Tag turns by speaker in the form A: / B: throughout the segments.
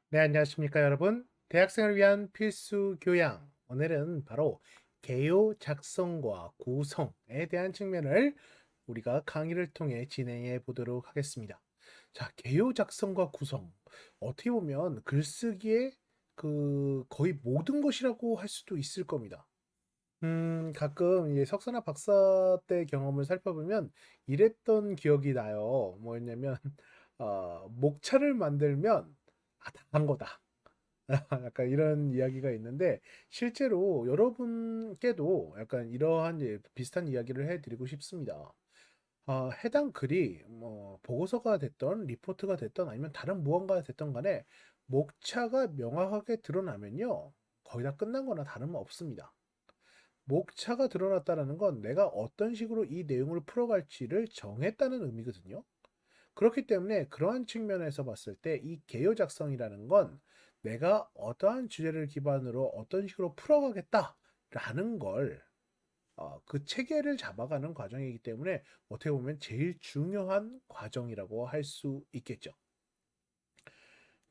A: 네, 안녕하십니까, 여러분. 대학생을 위한 필수 교양. 오늘은 바로 개요 작성과 구성에 대한 측면을 우리가 강의를 통해 진행해 보도록 하겠습니다. 자, 개요 작성과 구성. 어떻게 보면 글쓰기의 거의 모든 것이라고 할 수도 있을 겁니다. 가끔 이제 석사나 박사 때 경험을 살펴보면 이랬던 기억이 나요. 뭐였냐면, 목차를 만들면, 다 한 거다. 약간 이런 이야기가 있는데 실제로 여러분께도 약간 이러한 비슷한 이야기를 해드리고 싶습니다. 해당 글이 뭐 보고서가 됐던 리포트가 됐던 아니면 다른 무언가가 됐던 간에 목차가 명확하게 드러나면요 거의 다 끝난 거나 다름없습니다. 목차가 드러났다는 건 내가 어떤 식으로 이 내용을 풀어갈지를 정했다는 의미거든요. 그렇기 때문에 그러한 측면에서 봤을 때 이 개요 작성이라는 건 내가 어떠한 주제를 기반으로 어떤 식으로 풀어가겠다라는 걸 그 체계를 잡아가는 과정이기 때문에 어떻게 보면 제일 중요한 과정이라고 할 수 있겠죠.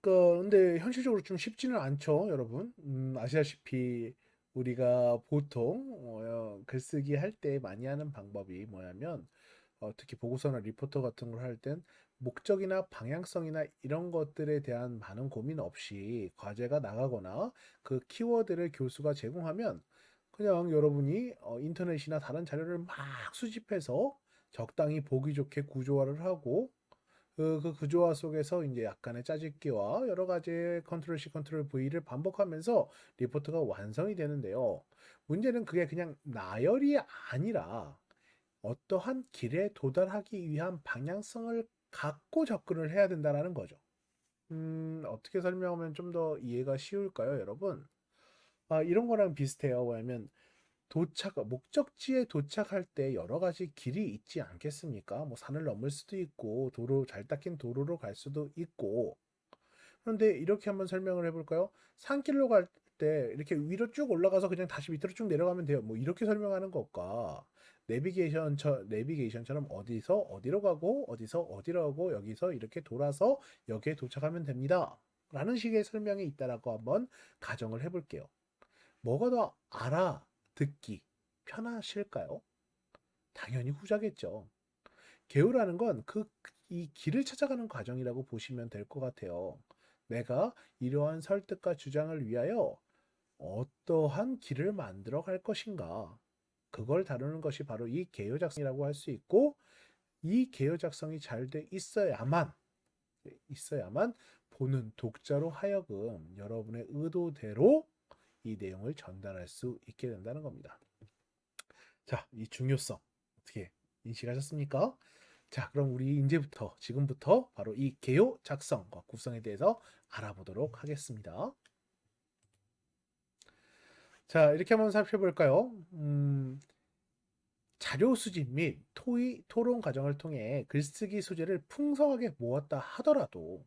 A: 근데 현실적으로 좀 쉽지는 않죠, 여러분. 아시다시피 우리가 보통 글쓰기 할 때 많이 하는 방법이 뭐냐면 특히 보고서나 리포터 같은 걸 할 땐 목적이나 방향성이나 이런 것들에 대한 많은 고민 없이 과제가 나가거나 그 키워드를 교수가 제공하면 그냥 여러분이 인터넷이나 다른 자료를 막 수집해서 적당히 보기 좋게 구조화를 하고 그 구조화 속에서 이제 약간의 짜집기와 여러 가지 컨트롤 C, 컨트롤 V를 반복하면서 리포트가 완성이 되는데요. 문제는 그게 그냥 나열이 아니라 어떠한 길에 도달하기 위한 방향성을 갖고 접근을 해야 된다는 거죠. 어떻게 설명하면 좀 더 이해가 쉬울까요, 여러분? 이런 거랑 비슷해요. 왜냐면 목적지에 도착할 때 여러 가지 길이 있지 않겠습니까? 뭐 산을 넘을 수도 있고, 잘 닦인 도로로 갈 수도 있고. 그런데 이렇게 한번 설명을 해볼까요? 산길로 갈 때 이렇게 위로 쭉 올라가서 그냥 다시 밑으로 쭉 내려가면 돼요. 뭐 이렇게 설명하는 것과 내비게이션처럼 어디서 어디로 가고 어디서 어디로 가고 여기서 이렇게 돌아서 여기에 도착하면 됩니다. 라는 식의 설명이 있다라고 한번 가정을 해볼게요. 뭐가 더 알아듣기 편하실까요? 당연히 후자겠죠. 개요라는 건 이 길을 찾아가는 과정이라고 보시면 될 것 같아요. 내가 이러한 설득과 주장을 위하여 어떠한 길을 만들어 갈 것인가. 그걸 다루는 것이 바로 이 개요 작성이라고 할 수 있고, 이 개요 작성이 잘 돼 있어야만 보는 독자로 하여금 여러분의 의도대로 이 내용을 전달할 수 있게 된다는 겁니다. 자, 이 중요성 어떻게 인식하셨습니까? 자, 그럼 우리 지금부터 바로 이 개요 작성과 구성에 대해서 알아보도록 하겠습니다. 자, 이렇게 한번 살펴볼까요? 자료 수집 및 토론 과정을 통해 글쓰기 소재를 풍성하게 모았다 하더라도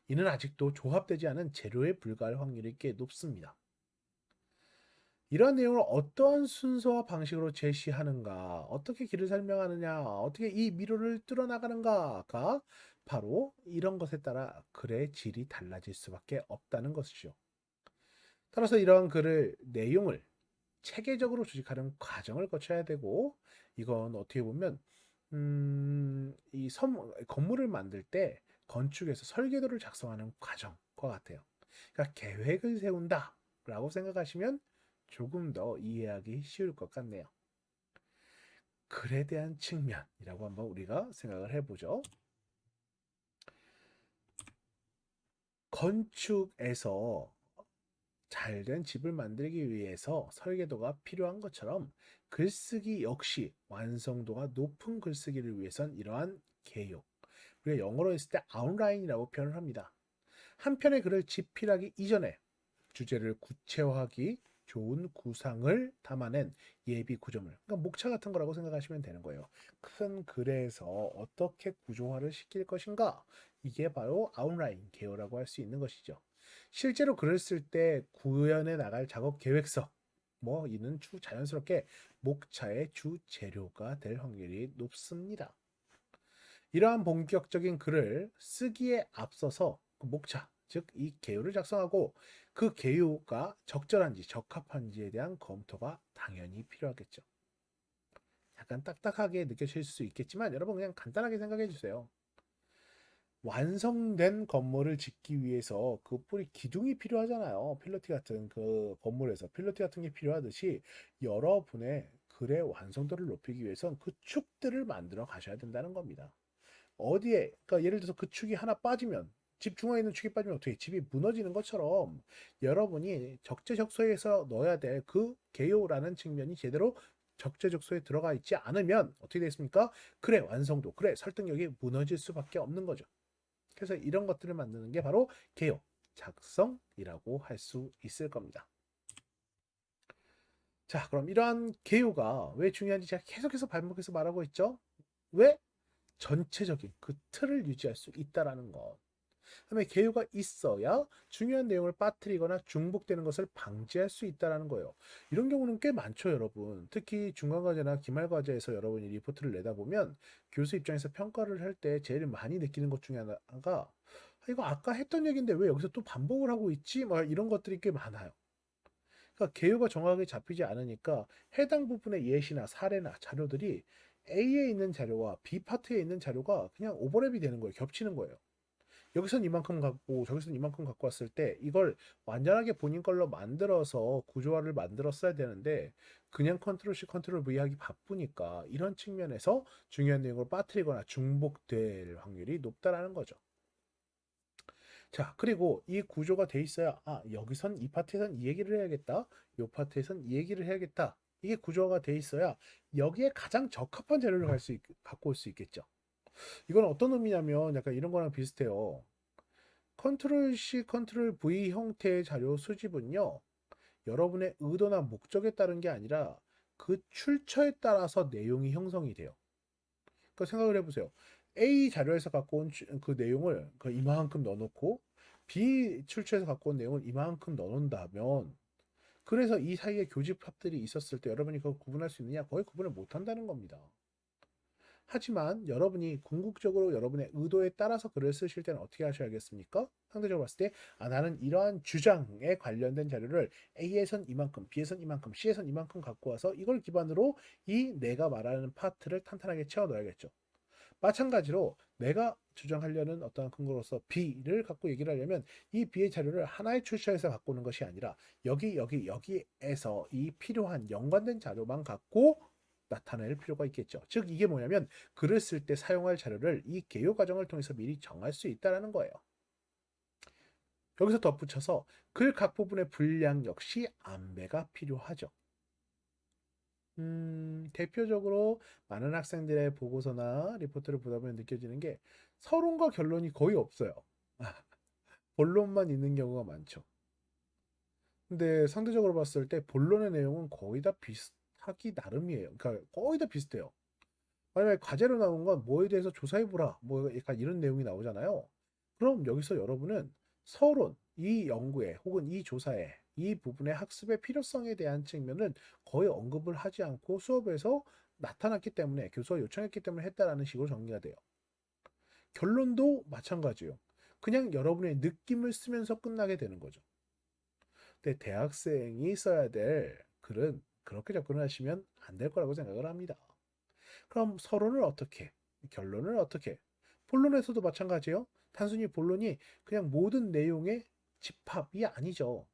A: 이는 아직도 조합되지 않은 재료에 불과할 확률이 꽤 높습니다. 이러한 내용을 어떠한 순서와 방식으로 제시하는가, 어떻게 길을 설명하느냐, 어떻게 이 미로를 뚫어나가는가가 바로 이런 것에 따라 글의 질이 달라질 수밖에 없다는 것이죠. 따라서 이러한 내용을 체계적으로 조직하는 과정을 거쳐야 되고, 이건 어떻게 보면, 건물을 만들 때 건축에서 설계도를 작성하는 과정과 같아요. 그러니까 계획을 세운다 라고 생각하시면 조금 더 이해하기 쉬울 것 같네요. 글에 대한 측면이라고 한번 우리가 생각을 해보죠. 건축에서 잘된 집을 만들기 위해서 설계도가 필요한 것처럼 글쓰기 역시 완성도가 높은 글쓰기를 위해선 이러한 개요, 우리가 영어로 했을 때 아웃라인이라고 표현을 합니다. 한 편의 글을 집필하기 이전에 주제를 구체화하기 좋은 구상을 담아낸 예비 구조물, 그러니까 목차 같은 거라고 생각하시면 되는 거예요. 큰 글에서 어떻게 구조화를 시킬 것인가, 이게 바로 아웃라인 개요라고 할 수 있는 것이죠. 실제로 글을 쓸 때 구현해 나갈 작업 계획서, 뭐 이는 자연스럽게 목차의 주 재료가 될 확률이 높습니다. 이러한 본격적인 글을 쓰기에 앞서서 그 목차, 즉 이 개요를 작성하고 그 개요가 적절한지 적합한지에 대한 검토가 당연히 필요하겠죠. 약간 딱딱하게 느껴질 수 있겠지만 여러분 그냥 간단하게 생각해 주세요. 완성된 건물을 짓기 위해서 그 뿌리 기둥이 필요하잖아요. 필로티 같은 그 건물에서 필로티 같은 게 필요하듯이 여러분의 글의 완성도를 높이기 위해선 그 축들을 만들어 가셔야 된다는 겁니다. 어디에 그러니까 예를 들어서 그 축이 하나 빠지면 집 중앙에 있는 축이 빠지면 어떻게 집이 무너지는 것처럼 여러분이 적재적소에서 넣어야 될 그 개요라는 측면이 제대로 적재적소에 들어가 있지 않으면 어떻게 되겠습니까? 글의 완성도, 글의 설득력이 무너질 수밖에 없는 거죠. 그래서 이런 것들을 만드는 게 바로 개요, 작성이라고 할 수 있을 겁니다. 자, 그럼 이러한 개요가 왜 중요한지 제가 계속해서 반복해서 말하고 있죠. 왜? 전체적인 그 틀을 유지할 수 있다라는 것. 그다음에 개요가 있어야 중요한 내용을 빠뜨리거나 중복되는 것을 방지할 수 있다라는 거예요. 이런 경우는 꽤 많죠, 여러분. 특히 중간과제나 기말과제에서 여러분이 리포트를 내다보면 교수 입장에서 평가를 할 때 제일 많이 느끼는 것 중에 하나가 이거 아까 했던 얘기인데 왜 여기서 또 반복을 하고 있지? 뭐 이런 것들이 꽤 많아요. 그러니까 개요가 정확하게 잡히지 않으니까 해당 부분의 예시나 사례나 자료들이 A에 있는 자료와 B 파트에 있는 자료가 그냥 오버랩이 되는 거예요. 겹치는 거예요. 여기선 이만큼 갖고 저기선 이만큼 갖고 왔을 때 이걸 완전하게 본인 걸로 만들어서 구조화를 만들었어야 되는데 그냥 컨트롤 C 컨트롤 V 하기 바쁘니까 이런 측면에서 중요한 내용을 빠뜨리거나 중복될 확률이 높다라는 거죠. 자, 그리고 이 구조가 돼 있어야 여기선 이 파트에선 이 얘기를 해야겠다. 요 파트에선 이 얘기를 해야겠다. 이게 구조화가 돼 있어야 여기에 가장 적합한 자료를 갖고 올 수 있겠죠. 이건 어떤 의미냐면 약간 이런 거랑 비슷해요. 컨트롤 C, 컨트롤 V 형태의 자료 수집은요. 여러분의 의도나 목적에 따른 게 아니라 그 출처에 따라서 내용이 형성이 돼요. 그러니까 생각을 해보세요. A 자료에서 갖고 온 그 내용을 이만큼 넣어놓고 B 출처에서 갖고 온 내용을 이만큼 넣어놓는다면 그래서 이 사이에 교집합들이 있었을 때 여러분이 그걸 구분할 수 있느냐? 거의 구분을 못한다는 겁니다. 하지만 여러분이 궁극적으로 여러분의 의도에 따라서 글을 쓰실 때는 어떻게 하셔야겠습니까? 상대적으로 봤을 때 나는 이러한 주장에 관련된 자료를 A에선 이만큼, B에선 이만큼, C에선 이만큼 갖고 와서 이걸 기반으로 이 내가 말하는 파트를 탄탄하게 채워 넣어야겠죠. 마찬가지로 내가 주장하려는 어떠한 근거로서 B를 갖고 얘기를 하려면 이 B의 자료를 하나의 출처에서 갖고 오는 것이 아니라 여기에서 이 필요한 연관된 자료만 갖고 나타낼 필요가 있겠죠. 즉 이게 뭐냐면 글을 쓸 때 사용할 자료를 이 개요 과정을 통해서 미리 정할 수 있다는 거예요. 여기서 덧붙여서 글 각 부분의 분량 역시 안배가 필요하죠. 대표적으로 많은 학생들의 보고서나 리포트를 보다 보면 느껴지는 게 서론과 결론이 거의 없어요. 본론만 있는 경우가 많죠. 근데 상대적으로 봤을 때 본론의 내용은 거의 다 비슷하기 나름이에요. 그러니까 거의 다 비슷해요. 만약에 과제로 나온 건 뭐에 대해서 조사해보라. 뭐 약간 이런 내용이 나오잖아요. 그럼 여기서 여러분은 서론, 이 연구에 혹은 이 조사에 이 부분의 학습의 필요성에 대한 측면은 거의 언급을 하지 않고 수업에서 나타났기 때문에 교수가 요청했기 때문에 했다라는 식으로 정리가 돼요. 결론도 마찬가지예요. 그냥 여러분의 느낌을 쓰면서 끝나게 되는 거죠. 근데 대학생이 써야 될 글은 그렇게 접근을 하시면 안 될 거라고 생각을 합니다. 그럼 서론을 어떻게, 결론을 어떻게, 본론에서도 마찬가지예요. 단순히 본론이 그냥 모든 내용의 집합이 아니죠.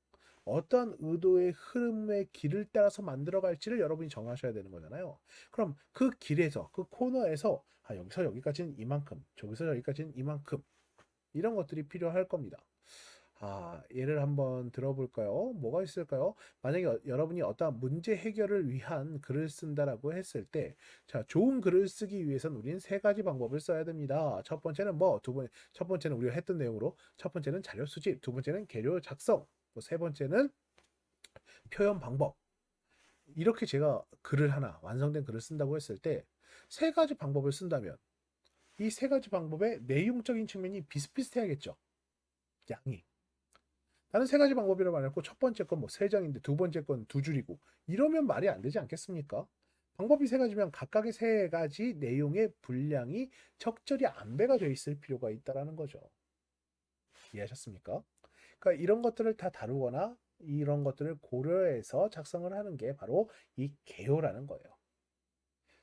A: 어떤 의도의 흐름의 길을 따라서 만들어갈지를 여러분이 정하셔야 되는 거잖아요. 그럼 그 길에서, 그 코너에서 여기서 여기까지는 이만큼, 저기서 여기까지는 이만큼 이런 것들이 필요할 겁니다. 예를 한번 들어볼까요? 뭐가 있을까요? 만약에 여러분이 어떠한 문제 해결을 위한 글을 쓴다라고 했을 때, 자, 좋은 글을 쓰기 위해서는 우리는 세 가지 방법을 써야 됩니다. 첫 번째는 첫 번째는 우리가 했던 내용으로, 첫 번째는 자료 수집, 두 번째는 개요 작성, 세 번째는 표현 방법. 이렇게 제가 글을 하나, 완성된 글을 쓴다고 했을 때, 세 가지 방법을 쓴다면, 이 세 가지 방법의 내용적인 측면이 비슷비슷해야겠죠. 양이. 나는 세 가지 방법이라고 말했고 첫 번째 건 뭐 세 장인데 두 번째 건 두 줄이고 이러면 말이 안 되지 않겠습니까? 방법이 세 가지면 각각의 세 가지 내용의 분량이 적절히 안배가 돼 있을 필요가 있다라는 거죠. 이해하셨습니까? 그러니까 이런 것들을 다 다루거나 이런 것들을 고려해서 작성을 하는 게 바로 이 개요라는 거예요.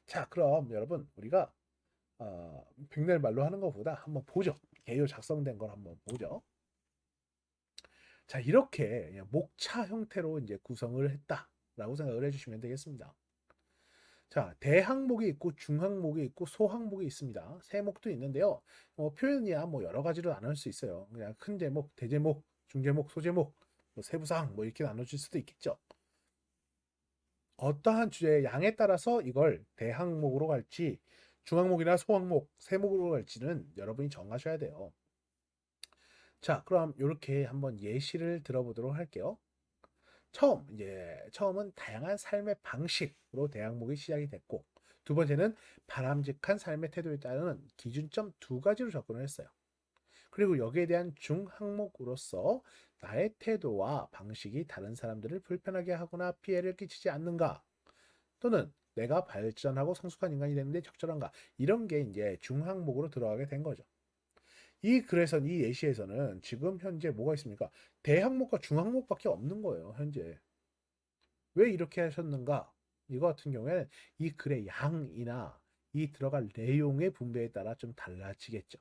A: 자, 그럼 여러분 우리가 백날 말로 하는 것보다 한번 보죠. 개요 작성된 걸 한번 보죠. 자, 이렇게 목차 형태로 이제 구성을 했다라고 생각을 해주시면 되겠습니다. 자, 대항목이 있고 중항목이 있고 소항목이 있습니다. 세목도 있는데요. 표현이야 뭐 여러 가지로 나눌 수 있어요. 그냥 큰 제목, 대제목, 중제목, 소제목, 뭐 세부사항 뭐 이렇게 나눠질 수도 있겠죠. 어떠한 주제의 양에 따라서 이걸 대항목으로 갈지 중항목이나 소항목, 세목으로 갈지는 여러분이 정하셔야 돼요. 자, 그럼 이렇게 한번 예시를 들어보도록 할게요. 처음은 다양한 삶의 방식으로 대항목이 시작이 됐고, 두 번째는 바람직한 삶의 태도에 따른 기준점 두 가지로 접근을 했어요. 그리고 여기에 대한 중항목으로서 나의 태도와 방식이 다른 사람들을 불편하게 하거나 피해를 끼치지 않는가, 또는 내가 발전하고 성숙한 인간이 되는데 적절한가, 이런 게 이제 중항목으로 들어가게 된 거죠. 이 예시에서는 지금 현재 뭐가 있습니까? 대항목과 중항목밖에 없는 거예요, 현재. 왜 이렇게 하셨는가? 이거 같은 경우에는 이 글의 양이나 이 들어갈 내용의 분배에 따라 좀 달라지겠죠.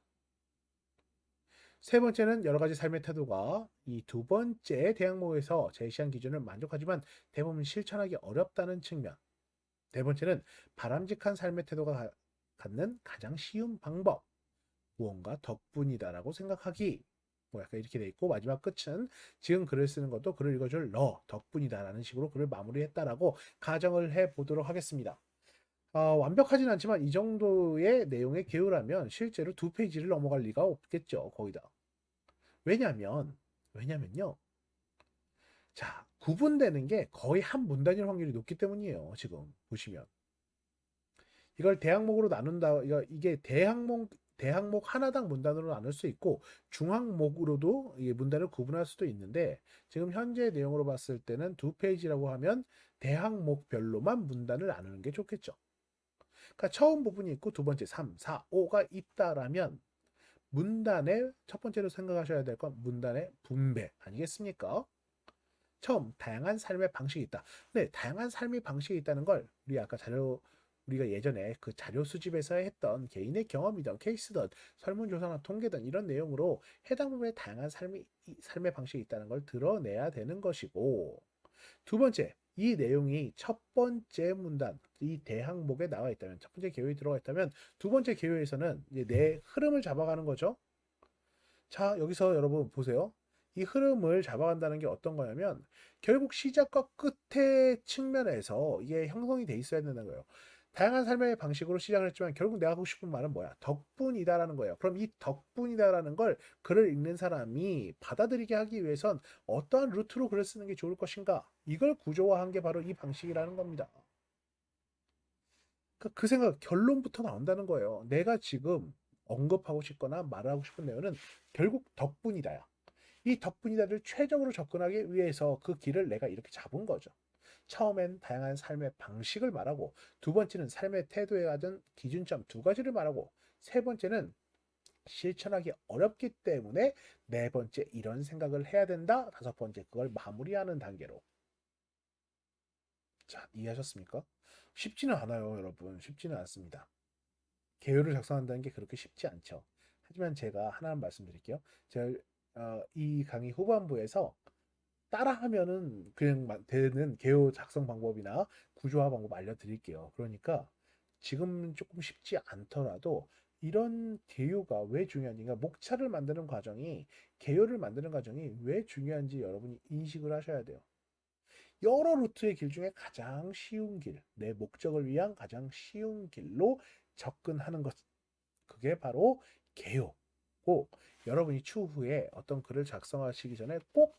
A: 세 번째는 여러 가지 삶의 태도가 이 두 번째 대항목에서 제시한 기준을 만족하지만 대부분 실천하기 어렵다는 측면. 네 번째는 바람직한 삶의 태도가 갖는 가장 쉬운 방법. 무언가 덕분이다라고 생각하기. 뭐 약간 이렇게 돼 있고, 마지막 끝은 지금 글을 쓰는 것도 글을 읽어줄 너 덕분이다라는 식으로 글을 마무리했다라고 가정을 해 보도록 하겠습니다. 완벽하진 않지만 이 정도의 내용의 개요라면 실제로 두 페이지를 넘어갈 리가 없겠죠, 거의 다. 왜냐면요. 자, 구분되는 게 거의 한 문단일 확률이 높기 때문이에요. 지금 보시면. 이걸 대항목으로 나눈다. 이게 대항목 하나당 문단으로 나눌 수 있고 중항목으로도 이게 문단을 구분할 수도 있는데, 지금 현재 내용으로 봤을 때는 두 페이지라고 하면 대항목별로만 문단을 나누는 게 좋겠죠. 그러니까 처음 부분이 있고 두 번째 3, 4, 5가 있다라면 문단의 첫 번째로 생각하셔야 될 건 문단의 분배 아니겠습니까? 처음 다양한 삶의 방식이 있다. 네, 다양한 삶의 방식이 있다는 걸 우리가 예전에 그 자료 수집에서 했던 개인의 경험이든 케이스든 설문조사나 통계든 이런 내용으로 해당 부분에 다양한 삶의 방식이 있다는 걸 드러내야 되는 것이고, 두 번째, 이 내용이 첫 번째 문단, 이 대항목에 나와 있다면, 첫 번째 개요에 들어가 있다면, 두 번째 개요에서는 이제 내 흐름을 잡아가는 거죠. 자, 여기서 여러분 보세요. 이 흐름을 잡아간다는 게 어떤 거냐면, 결국 시작과 끝의 측면에서 이게 형성이 돼 있어야 된다는 거예요. 다양한 삶의 방식으로 시작을 했지만 결국 내가 하고 싶은 말은 뭐야? 덕분이다라는 거예요. 그럼 이 덕분이다라는 걸 글을 읽는 사람이 받아들이게 하기 위해선 어떠한 루트로 글을 쓰는 게 좋을 것인가? 이걸 구조화한 게 바로 이 방식이라는 겁니다. 그 생각, 결론부터 나온다는 거예요. 내가 지금 언급하고 싶거나 말하고 싶은 내용은 결국 덕분이다야. 이 덕분이다를 최적으로 접근하기 위해서 그 길을 내가 이렇게 잡은 거죠. 처음엔 다양한 삶의 방식을 말하고, 두 번째는 삶의 태도에 가진 기준점 두 가지를 말하고, 세 번째는 실천하기 어렵기 때문에 네 번째 이런 생각을 해야 된다. 다섯 번째 그걸 마무리하는 단계로. 자, 이해하셨습니까? 쉽지는 않아요, 여러분. 쉽지는 않습니다. 개요를 작성한다는 게 그렇게 쉽지 않죠. 하지만 제가 하나만 말씀드릴게요. 제가 이 강의 후반부에서 따라하면은 그냥 되는 개요 작성 방법이나 구조화 방법 알려드릴게요. 그러니까 지금 조금 쉽지 않더라도 이런 개요가 왜 중요한지가, 목차를 만드는 과정이, 개요를 만드는 과정이 왜 중요한지 여러분이 인식을 하셔야 돼요. 여러 루트의 길 중에 가장 쉬운 길, 내 목적을 위한 가장 쉬운 길로 접근하는 것, 그게 바로 개요고, 여러분이 추후에 어떤 글을 작성하시기 전에 꼭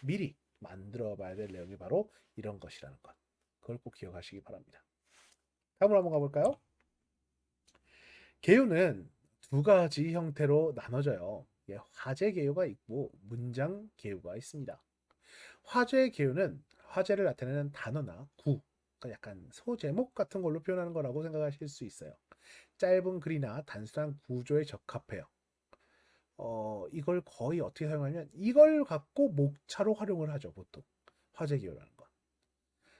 A: 미리 만들어 봐야 될 내용이 바로 이런 것이라는 것. 그걸 꼭 기억하시기 바랍니다. 다음으로 한번 가볼까요? 개요는 두 가지 형태로 나눠져요. 예, 화제 개요가 있고 문장 개요가 있습니다. 화제 개요는 화제를 나타내는 단어나 그러니까 약간 소제목 같은 걸로 표현하는 거라고 생각하실 수 있어요. 짧은 글이나 단순한 구조에 적합해요. 이걸 거의 어떻게 사용하냐면 이걸 갖고 목차로 활용을 하죠, 보통. 화제 기호라는 거.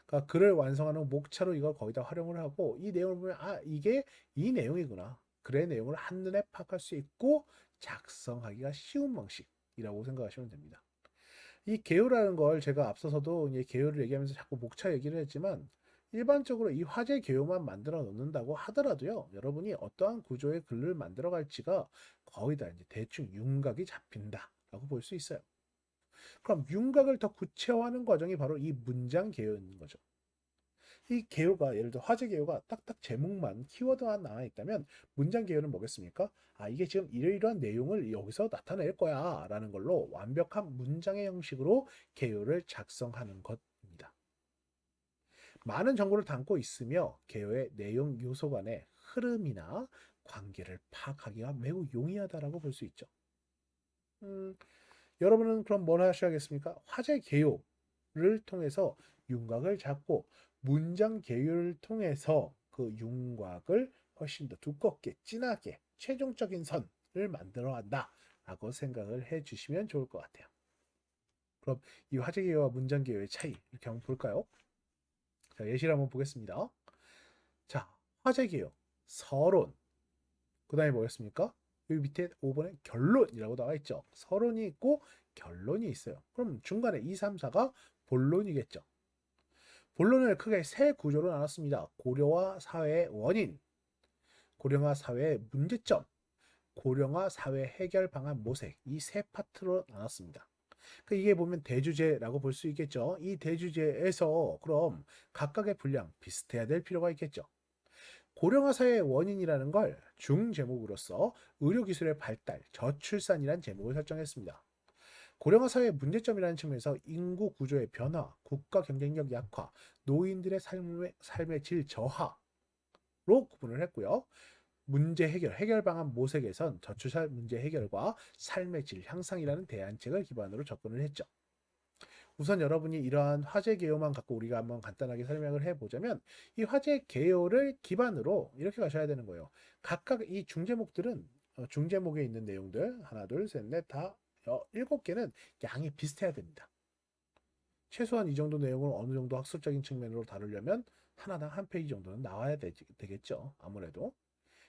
A: 그러니까 글을 완성하는 목차로 이걸 거의 다 활용을 하고 이 내용을 보면 아, 이게 이 내용이구나. 글의 내용을 한눈에 파악할 수 있고 작성하기가 쉬운 방식이라고 생각하시면 됩니다. 이 개요라는 걸 제가 앞서서도 이제 개요를 얘기하면서 자꾸 목차 얘기를 했지만 일반적으로 이 화제 개요만 만들어 놓는다고 하더라도요. 여러분이 어떠한 구조의 글을 만들어 갈지가 거의 다 이제 대충 윤곽이 잡힌다라고 볼 수 있어요. 그럼 윤곽을 더 구체화하는 과정이 바로 이 문장 개요인 거죠. 이 개요가 예를 들어 화제 개요가 딱딱 제목만 키워드만 나와 있다면 문장 개요는 뭐겠습니까? 아, 이게 지금 이러이러한 내용을 여기서 나타낼 거야 라는 걸로 완벽한 문장의 형식으로 개요를 작성하는 것입니다. 많은 정보를 담고 있으며 개요의 내용 요소 간의 흐름이나 관계를 파악하기가 매우 용이하다라고 볼 수 있죠. 음, 여러분은 그럼 뭘 하셔야겠습니까? 화제 개요를 통해서 윤곽을 잡고 문장 개요를 통해서 그 윤곽을 훨씬 더 두껍게 진하게 최종적인 선을 만들어 간다라고 생각을 해 주시면 좋을 것 같아요. 그럼 이 화제 개요와 문장 개요의 차이 이렇게 한번 볼까요? 자, 예시를 한번 보겠습니다. 자, 화제 개요, 서론, 그 다음에 뭐였습니까? 여기 밑에 5번에 결론이라고 나와 있죠. 서론이 있고 결론이 있어요. 그럼 중간에 2, 3, 4가 본론이겠죠. 본론을 크게 세 구조로 나눴습니다. 고려화 사회의 원인, 고령화 사회의 문제점, 고령화 사회 해결 방안 모색, 이 세 파트로 나눴습니다. 이게 보면 대주제라고 볼 수 있겠죠. 이 대주제에서 그럼 각각의 분량 비슷해야 될 필요가 있겠죠. 고령화 사회의 원인이라는 걸 중제목으로서 의료기술의 발달, 저출산이라는 제목을 설정했습니다. 고령화 사회의 문제점이라는 측면에서 인구 구조의 변화, 국가 경쟁력 약화, 노인들의 삶의 질 저하로 구분을 했고요. 문제 해결, 해결 방안 모색에선 저출산 문제 해결과 삶의 질 향상이라는 대안책을 기반으로 접근을 했죠. 우선 여러분이 이러한 화제 개요만 갖고 우리가 한번 간단하게 설명을 해보자면 이 화제 개요를 기반으로 이렇게 가셔야 되는 거예요. 각각 이 중제목들은 중제목에 있는 내용들 하나, 둘, 셋, 넷, 다 7개는 양이 비슷해야 됩니다. 최소한 이 정도 내용을 어느 정도 학술적인 측면으로 다루려면 하나당 한 페이지 정도는 나와야 되겠죠. 아무래도.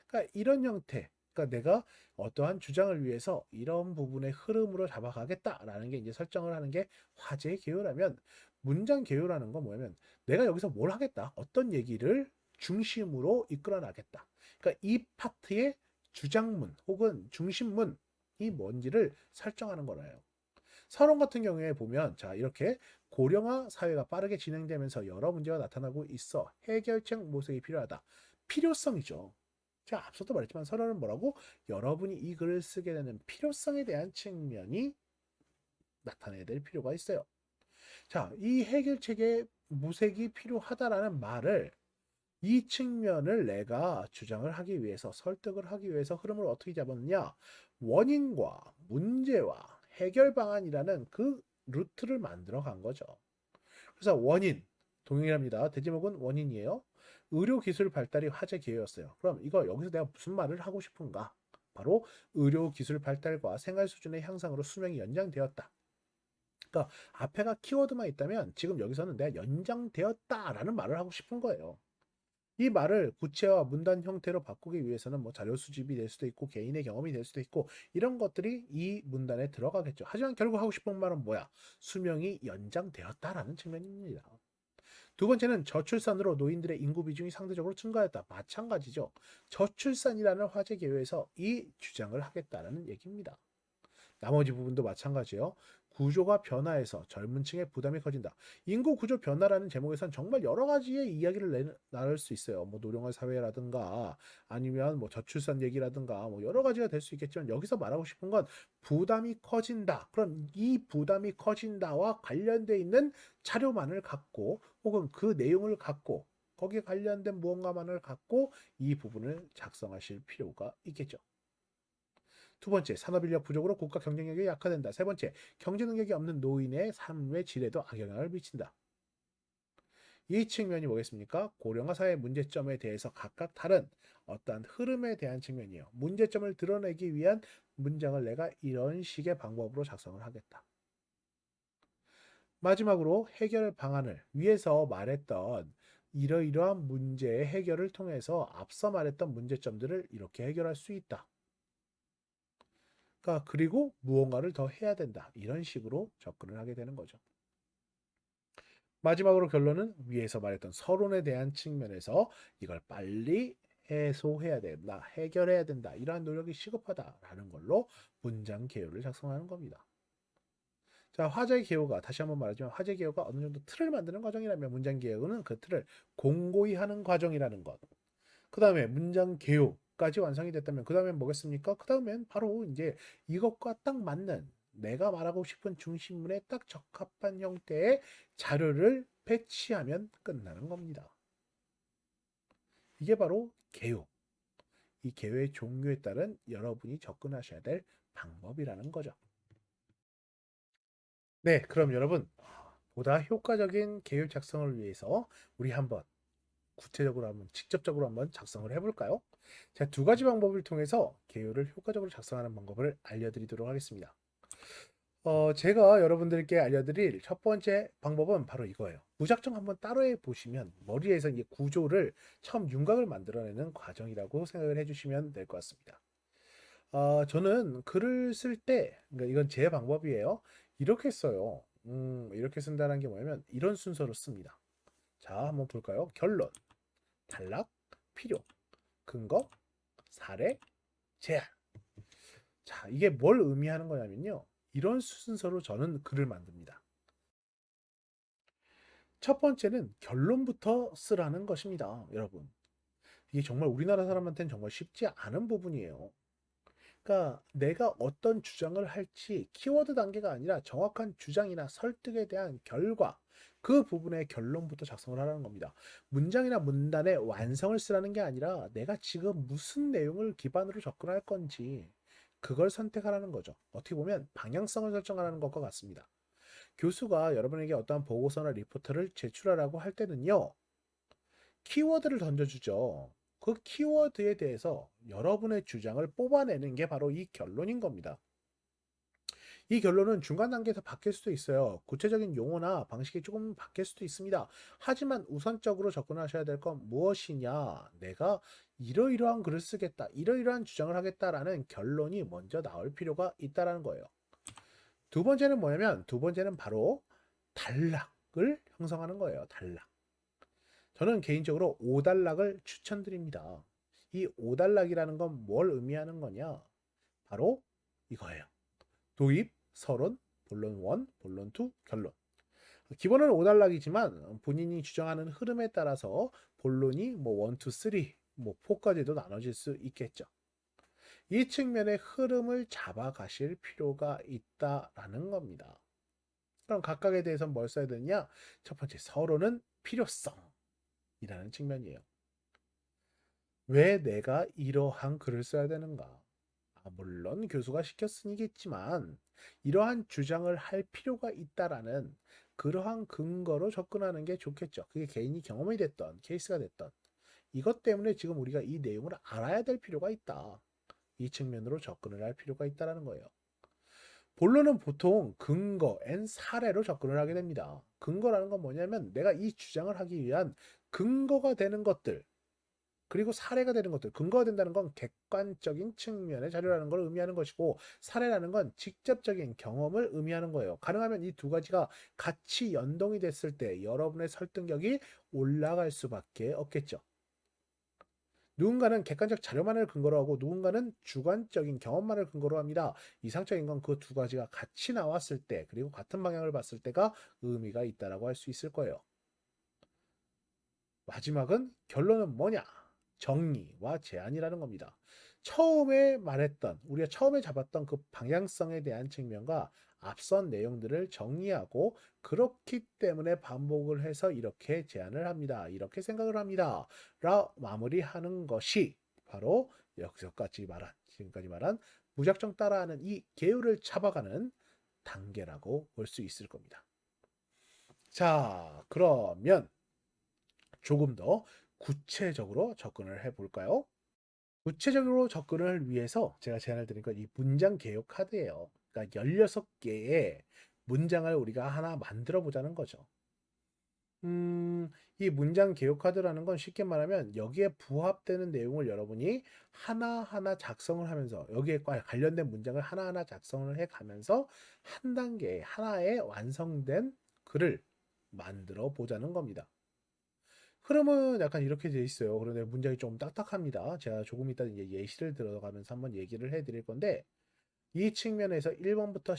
A: 그러니까 이런 형태, 그러니까 내가 어떠한 주장을 위해서 이런 부분의 흐름으로 잡아가겠다라는 게 이제 설정을 하는 게 화제 개요라면 문장 개요라는 건 뭐냐면 내가 여기서 뭘 하겠다, 어떤 얘기를 중심으로 이끌어 나겠다. 그러니까 이 파트의 주장문 혹은 중심문이 뭔지를 설정하는 거라요. 서론 같은 경우에 보면 자 이렇게 고령화 사회가 빠르게 진행되면서 여러 문제가 나타나고 있어 해결책 모색이 필요하다. 필요성이죠. 제가 앞서도 말했지만 서론은 뭐라고? 여러분이 이 글을 쓰게 되는 필요성에 대한 측면이 나타내야 될 필요가 있어요. 자, 이 해결책의 모색이 필요하다라는 말을 이 측면을 내가 주장을 하기 위해서 설득을 하기 위해서 흐름을 어떻게 잡았느냐? 원인과 문제와 해결 방안이라는 그 루트를 만들어 간 거죠. 그래서 원인 동일합니다. 대제목은 원인이에요. 의료 기술 발달이 화제 기회였어요. 그럼 이거 여기서 내가 무슨 말을 하고 싶은가? 바로 의료 기술 발달과 생활 수준의 향상으로 수명이 연장되었다. 그러니까 앞에가 키워드만 있다면 지금 여기서는 내가 연장되었다라는 말을 하고 싶은 거예요. 이 말을 구체화 문단 형태로 바꾸기 위해서는 뭐 자료 수집이 될 수도 있고 개인의 경험이 될 수도 있고 이런 것들이 이 문단에 들어가겠죠. 하지만 결국 하고 싶은 말은 뭐야? 수명이 연장되었다라는 측면입니다. 두 번째는 저출산으로 노인들의 인구 비중이 상대적으로 증가했다. 마찬가지죠. 저출산이라는 화제 계획에서 이 주장을 하겠다는 얘기입니다. 나머지 부분도 마찬가지예요. 구조가 변화해서 젊은 층의 부담이 커진다. 인구 구조 변화라는 제목에선 정말 여러 가지의 이야기를 나눌 수 있어요. 뭐 노령화 사회라든가 아니면 뭐 저출산 얘기라든가 뭐 여러 가지가 될 수 있겠지만 여기서 말하고 싶은 건 부담이 커진다. 그럼 이 부담이 커진다와 관련돼 있는 자료만을 갖고 혹은 그 내용을 갖고 거기에 관련된 무언가만을 갖고 이 부분을 작성하실 필요가 있겠죠. 두 번째, 산업인력 부족으로 국가 경쟁력이 약화된다. 세 번째, 경제 능력이 없는 노인의 삶의 질에도 악영향을 미친다. 이 측면이 뭐겠습니까? 고령화 사회 문제점에 대해서 각각 다른 어떠한 흐름에 대한 측면이에요. 문제점을 드러내기 위한 문장을 내가 이런 식의 방법으로 작성을 하겠다. 마지막으로 해결 방안을 위에서 말했던 이러이러한 문제의 해결을 통해서 앞서 말했던 문제점들을 이렇게 해결할 수 있다. 그러니까 그리고 무언가를 더 해야 된다. 이런 식으로 접근을 하게 되는 거죠. 마지막으로 결론은 위에서 말했던 서론에 대한 측면에서 이걸 빨리 해소해야 된다. 해결해야 된다. 이러한 노력이 시급하다라는 걸로 문장 개요를 작성하는 겁니다. 자, 화제 개요가 다시 한번 말하지만 화제 개요가 어느 정도 틀을 만드는 과정이라면 문장 개요는 그 틀을 공고히 하는 과정이라는 것. 그 다음에 문장 개요까지 완성이 됐다면 그 다음엔 뭐겠습니까? 그 다음엔 바로 이제 이것과 딱 맞는 내가 말하고 싶은 중심문에 딱 적합한 형태의 자료를 배치하면 끝나는 겁니다. 이게 바로 개요. 이 개요의 종류에 따른 여러분이 접근하셔야 될 방법이라는 거죠. 네, 그럼 여러분 보다 효과적인 개요 작성을 위해서 우리 한번 구체적으로 한번 직접적으로 한번 작성을 해볼까요? 제가 두 가지 방법을 통해서 개요를 효과적으로 작성하는 방법을 알려드리도록 하겠습니다. 제가 여러분들께 알려드릴 첫 번째 방법은 바로 이거예요. 무작정 한번 따라해 보시면 머리에서 이제 구조를 처음 윤곽을 만들어내는 과정이라고 생각을 해주시면 될 것 같습니다. 저는 글을 쓸 때, 그러니까 이건 제 방법이에요. 이렇게 써요. 이렇게 쓴다는 게 뭐냐면 이런 순서로 씁니다. 자, 한번 볼까요? 결론, 단락, 필요, 근거, 사례, 제안. 자, 이게 뭘 의미하는 거냐면요. 이런 순서로 저는 글을 만듭니다. 첫 번째는 결론부터 쓰라는 것입니다, 여러분. 이게 정말 우리나라 사람한테는 정말 쉽지 않은 부분이에요. 그러니까 내가 어떤 주장을 할지 키워드 단계가 아니라 정확한 주장이나 설득에 대한 결과, 그 부분의 결론부터 작성을 하라는 겁니다. 문장이나 문단의 완성을 쓰라는 게 아니라 내가 지금 무슨 내용을 기반으로 접근할 건지 그걸 선택하라는 거죠. 어떻게 보면 방향성을 설정하라는 것과 같습니다. 교수가 여러분에게 어떠한 보고서나 리포트를 제출하라고 할 때는요, 키워드를 던져주죠. 그 키워드에 대해서 여러분의 주장을 뽑아내는 게 바로 이 결론인 겁니다. 이 결론은 중간 단계에서 바뀔 수도 있어요. 구체적인 용어나 방식이 조금 바뀔 수도 있습니다. 하지만 우선적으로 접근하셔야 될 건 무엇이냐? 내가 이러이러한 글을 쓰겠다, 이러이러한 주장을 하겠다라는 결론이 먼저 나올 필요가 있다는 거예요. 두 번째는 뭐냐면, 두 번째는 바로 단락을 형성하는 거예요. 단락. 저는 개인적으로 5단락을 추천드립니다. 이 5단락이라는 건 뭘 의미하는 거냐? 바로 이거예요. 도입, 서론, 본론 1, 본론 2, 결론. 기본은 5단락이지만 본인이 주장하는 흐름에 따라서 본론이 뭐 1, 2, 3, 뭐 4까지도 나눠질 수 있겠죠. 이 측면의 흐름을 잡아가실 필요가 있다라는 겁니다. 그럼 각각에 대해서 뭘 써야 되느냐? 첫 번째, 서론은 필요성이라는 측면이에요. 왜 내가 이러한 글을 써야 되는가? 물론 교수가 시켰으니겠지만 이러한 주장을 할 필요가 있다라는 그러한 근거로 접근하는 게 좋겠죠. 그게 개인이 경험이 됐던 케이스가 됐던 이것 때문에 지금 우리가 이 내용을 알아야 될 필요가 있다. 이 측면으로 접근을 할 필요가 있다는 거예요. 본론은 보통 근거, 앤 사례로 접근을 하게 됩니다. 근거라는 건 뭐냐면 내가 이 주장을 하기 위한 근거가 되는 것들, 그리고 사례가 되는 것들, 근거가 된다는 건 객관적인 측면의 자료라는 걸 의미하는 것이고, 사례라는 건 직접적인 경험을 의미하는 거예요. 가능하면 이 두 가지가 같이 연동이 됐을 때 여러분의 설득력이 올라갈 수밖에 없겠죠. 누군가는 객관적 자료만을 근거로 하고 누군가는 주관적인 경험만을 근거로 합니다. 이상적인 건 그 두 가지가 같이 나왔을 때, 그리고 같은 방향을 봤을 때가 의미가 있다라고 할 수 있을 거예요. 마지막은 결론은 뭐냐? 정리와 제안이라는 겁니다. 처음에 말했던, 우리가 처음에 잡았던 그 방향성에 대한 측면과 앞선 내용들을 정리하고 그렇기 때문에 반복을 해서 이렇게 제안을 합니다. 이렇게 생각을 합니다. 라 마무리하는 것이 바로 여기서까지 말한, 지금까지 말한 무작정 따라하는 이 계율을 잡아가는 단계라고 볼 수 있을 겁니다. 자, 그러면 조금 더 구체적으로 접근을 해 볼까요? 구체적으로 접근을 위해서 제가 제안을 드린 건 이 문장 개요 카드예요. 그러니까 16개의 문장을 우리가 하나 만들어 보자는 거죠. 이 문장 개요 카드라는 건 쉽게 말하면 여기에 부합되는 내용을 여러분이 하나하나 작성을 하면서 여기에 관련된 문장을 하나하나 작성을 해 가면서 한 단계 하나의 완성된 글을 만들어 보자는 겁니다. 흐름은 약간 이렇게 돼 있어요. 그런데 문장이 좀 딱딱합니다. 제가 조금 이따 이제 예시를 들어가면서 한번 얘기를 해 드릴 건데 이 측면에서 1번부터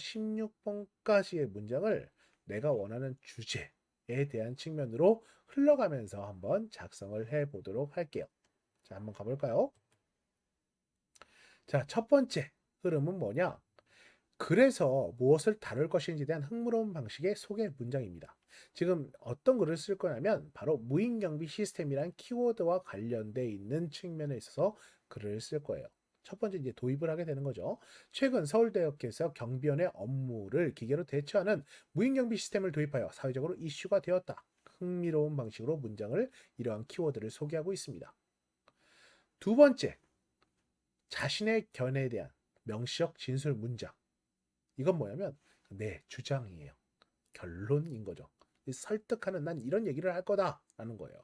A: 16번까지의 문장을 내가 원하는 주제에 대한 측면으로 흘러가면서 한번 작성을 해 보도록 할게요. 자, 한번 가볼까요? 자, 첫 번째 흐름은 뭐냐? 그래서 무엇을 다룰 것인지에 대한 흥미로운 방식의 소개 문장입니다. 지금 어떤 글을 쓸 거냐면 바로 무인경비 시스템이란 키워드와 관련돼 있는 측면에 있어서 글을 쓸 거예요. 첫 번째 이제 도입을 하게 되는 거죠. 최근 서울대학교에서 경비원의 업무를 기계로 대처하는 무인경비 시스템을 도입하여 사회적으로 이슈가 되었다. 흥미로운 방식으로 문장을 이러한 키워드를 소개하고 있습니다. 두 번째, 자신의 견해에 대한 명시적 진술 문장. 이건 뭐냐면 내 주장이에요. 결론인 거죠. 설득하는 난 이런 얘기를 할 거다라는 거예요.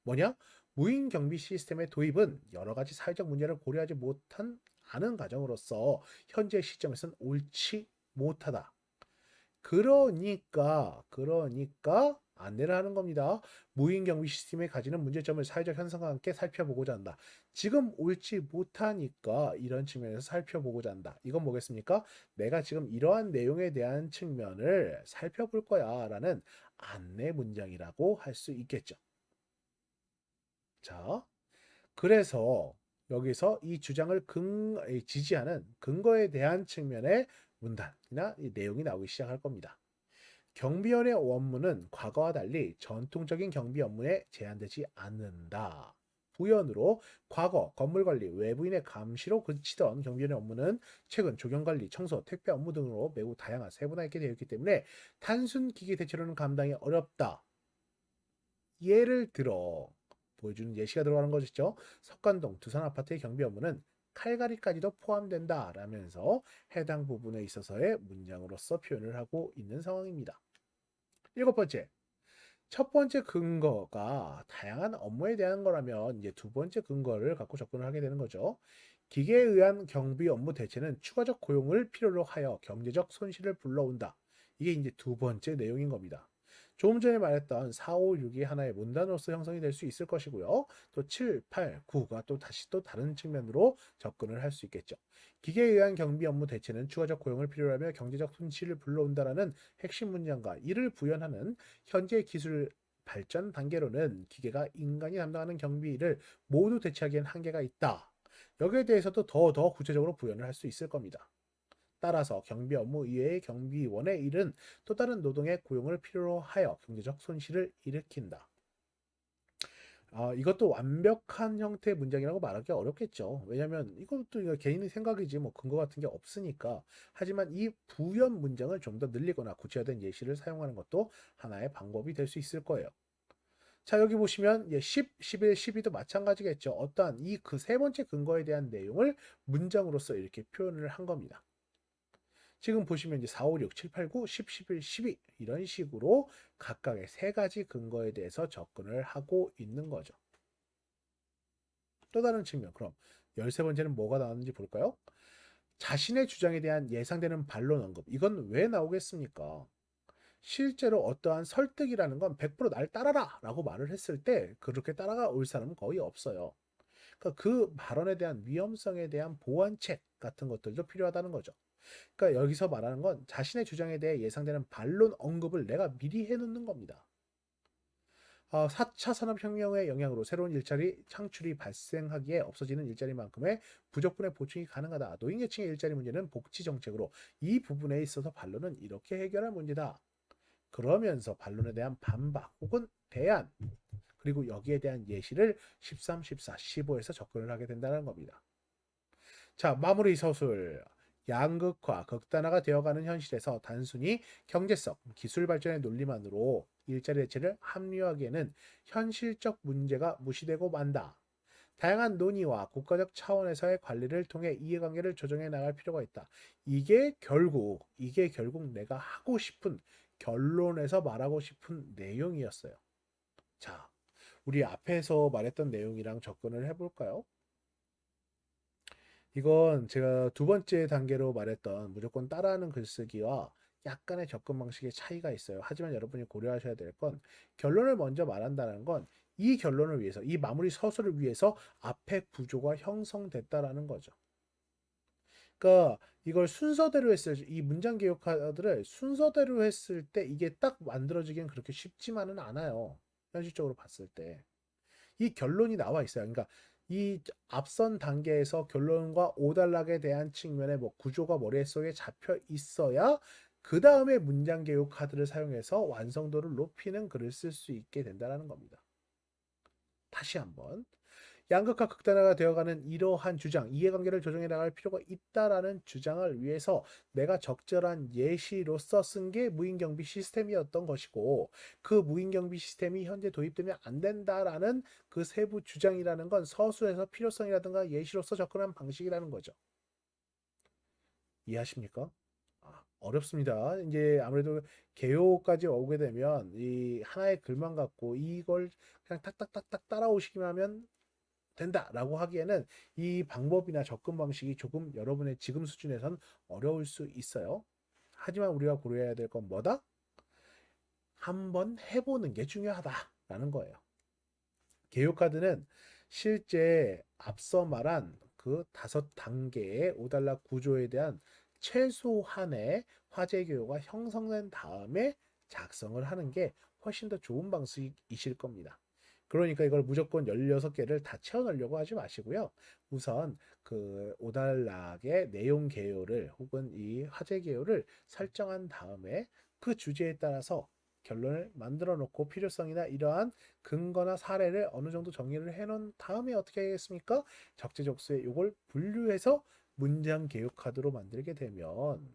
A: 뭐냐? 무인 경비 시스템의 도입은 여러 가지 사회적 문제를 고려하지 못한 않은 과정으로서 현재 시점에서는 옳지 못하다. 그러니까 안내를 하는 겁니다. 무인 경비 시스템이 가지는 문제점을 사회적 현상과 함께 살펴보고자 한다. 지금 옳지 못하니까 이런 측면에서 살펴보고자 한다. 이건 뭐겠습니까? 내가 지금 이러한 내용에 대한 측면을 살펴볼 거야 라는 안내 문장이라고 할 수 있겠죠. 자, 그래서 여기서 이 주장을 지지하는 근거에 대한 측면의 문단이나 이 내용이 나오기 시작할 겁니다. 경비원의 업무는 과거와 달리 전통적인 경비 업무에 제한되지 않는다. 부연으로 과거 건물관리, 외부인의 감시로 그치던 경비원의 업무는 최근 조경관리, 청소, 택배 업무 등으로 매우 다양한 세분화하게 되어 있기 때문에 단순 기계 대체로는 감당이 어렵다. 예를 들어 보여주는 예시가 들어가는 것이죠. 석관동 두산 아파트의 경비 업무는 칼갈이까지도 포함된다 라면서 해당 부분에 있어서의 문장으로서 표현을 하고 있는 상황입니다. 일곱 번째, 첫 번째 근거가 다양한 업무에 대한 거라면 이제 두 번째 근거를 갖고 접근을 하게 되는 거죠. 기계에 의한 경비 업무 대체는 추가적 고용을 필요로 하여 경제적 손실을 불러온다. 이게 이제 두 번째 내용인 겁니다. 조금 전에 말했던 4, 5, 6이 하나의 문단으로서 형성이 될 수 있을 것이고요. 또 7, 8, 9가 또 다시 또 다른 측면으로 접근을 할 수 있겠죠. 기계에 의한 경비 업무 대체는 추가적 고용을 필요로 하며 경제적 손실을 불러온다라는 핵심 문장과 이를 부연하는 현재 기술 발전 단계로는 기계가 인간이 담당하는 경비 일을 모두 대체하기엔 한계가 있다. 여기에 대해서도 더 구체적으로 부연을 할 수 있을 겁니다. 따라서 경비 업무 이외의 경비원의 일은 또 다른 노동의 고용을 필요로 하여 경제적 손실을 일으킨다. 이것도 완벽한 형태의 문장이라고 말하기 어렵겠죠. 왜냐하면 이것도 이거 개인의 생각이지 뭐 근거 같은 게 없으니까. 하지만 이 부연 문장을 좀 더 늘리거나 구체화된 예시를 사용하는 것도 하나의 방법이 될 수 있을 거예요. 자, 여기 보시면 10, 11, 12도 마찬가지겠죠. 어떠한 이 그 세 번째 근거에 대한 내용을 문장으로서 이렇게 표현을 한 겁니다. 지금 보시면 이제 4, 5, 6, 7, 8, 9, 10, 11, 12 이런 식으로 각각의 세 가지 근거에 대해서 접근을 하고 있는 거죠. 또 다른 측면, 그럼 13번째는 뭐가 나왔는지 볼까요? 자신의 주장에 대한 예상되는 반론 언급. 이건 왜 나오겠습니까? 실제로 어떠한 설득이라는 건 100%날 따라라 라고 말을 했을 때 그렇게 따라가 올 사람은 거의 없어요. 그러니까 그 발언에 대한 위험성에 대한 보완책 같은 것들도 필요하다는 거죠. 그러니까 여기서 말하는 건 자신의 주장에 대해 예상되는 반론 언급을 내가 미리 해놓는 겁니다. 4차 산업혁명의 영향으로 새로운 일자리 창출이 발생하기에 없어지는 일자리만큼의 부족분의 보충이 가능하다. 노인계층의 일자리 문제는 복지 정책으로 이 부분에 있어서 반론은 이렇게 해결할 문제다. 그러면서 반론에 대한 반박 혹은 대안 그리고 여기에 대한 예시를 13, 14, 15에서 접근을 하게 된다는 겁니다. 자, 마무리 서술. 양극화, 극단화가 되어가는 현실에서 단순히 경제성, 기술 발전의 논리만으로 일자리 대체를 합리화하기에는 현실적 문제가 무시되고 만다. 다양한 논의와 국가적 차원에서의 관리를 통해 이해관계를 조정해 나갈 필요가 있다. 이게 결국 내가 하고 싶은 결론에서 말하고 싶은 내용이었어요. 자, 우리 앞에서 말했던 내용이랑 접근을 해볼까요? 이건 제가 두 번째 단계로 말했던 무조건 따라하는 글쓰기와 약간의 접근 방식의 차이가 있어요. 하지만 여러분이 고려하셔야 될 건 결론을 먼저 말한다는 건 이 결론을 위해서, 이 마무리 서술을 위해서 앞에 구조가 형성됐다라는 거죠. 그러니까 이걸 순서대로 이 문장 개요 카드를 순서대로 했을 때 이게 딱 만들어지기엔 그렇게 쉽지만은 않아요. 현실적으로 봤을 때. 이 결론이 나와 있어요. 그러니까 이 앞선 단계에서 결론과 오단락에 대한 측면의 뭐 구조가 머릿속에 잡혀 있어야 그 다음에 문장 개요 카드를 사용해서 완성도를 높이는 글을 쓸 수 있게 된다는 겁니다. 다시 한번 양극화 극단화가 되어가는 이러한 주장, 이해관계를 조정해 나갈 필요가 있다라는 주장을 위해서 내가 적절한 예시로서 쓴 게 무인경비 시스템이었던 것이고, 그 무인경비 시스템이 현재 도입되면 안 된다라는 그 세부 주장이라는 건 서술에서 필요성이라든가 예시로서 접근한 방식이라는 거죠. 이해하십니까? 어렵습니다. 이제 아무래도 개요까지 오게 되면 이 하나의 글만 갖고 이걸 그냥 탁탁탁탁 따라오시기만 하면 된다라고 하기에는 이 방법이나 접근 방식이 조금 여러분의 지금 수준에선 어려울 수 있어요. 하지만 우리가 고려해야 될 건 뭐다? 한번 해보는 게 중요하다라는 거예요. 개요카드는 실제 앞서 말한 그 5단계의 오달락 구조에 대한 최소한의 화제 교요가 형성된 다음에 작성을 하는 게 훨씬 더 좋은 방식이실 겁니다. 그러니까 이걸 무조건 16개를 다 채워 넣으려고 하지 마시고요. 우선 그 오달락의 내용 개요를 혹은 이 화제 개요를 설정한 다음에 그 주제에 따라서 결론을 만들어 놓고 필요성이나 이러한 근거나 사례를 어느 정도 정리를 해 놓은 다음에 어떻게 하겠습니까? 적재적소에 이걸 분류해서 문장 개요 카드로 만들게 되면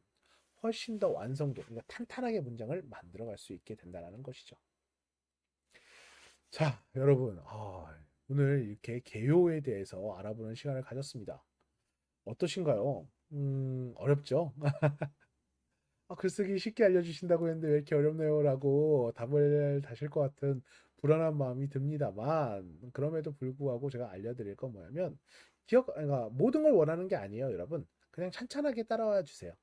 A: 훨씬 더 완성도, 그러니까 탄탄하게 문장을 만들어 갈 수 있게 된다는 것이죠. 자, 여러분, 오늘 이렇게 개요에 대해서 알아보는 시간을 가졌습니다. 어떠신가요? 어렵죠? 글쓰기 쉽게 알려주신다고 했는데 왜 이렇게 어렵네요? 라고 답을 다실 것 같은 불안한 마음이 듭니다만, 그럼에도 불구하고 제가 알려드릴 건 뭐냐면, 그러니까 모든 걸 원하는 게 아니에요, 여러분. 그냥 찬찬하게 따라와 주세요.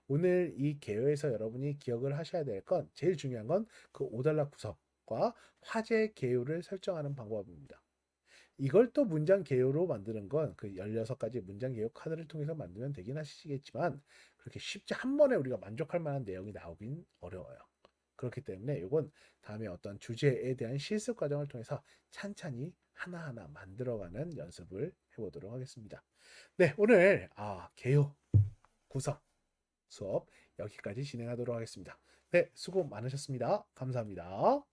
A: 오늘 이 개요에서 여러분이 기억을 하셔야 될 건, 제일 중요한 건 그 오달락 구석과 화제 개요를 설정하는 방법입니다. 이걸 또 문장 개요로 만드는 건 그 16가지 문장 개요 카드를 통해서 만들면 되긴 하시겠지만 그렇게 쉽지 한 번에 우리가 만족할 만한 내용이 나오긴 어려워요. 그렇기 때문에 이건 다음에 어떤 주제에 대한 실습 과정을 통해서 찬찬히 하나하나 만들어가는 연습을 해보도록 하겠습니다. 네, 오늘 개요 구성 수업 여기까지 진행하도록 하겠습니다. 네, 수고 많으셨습니다. 감사합니다.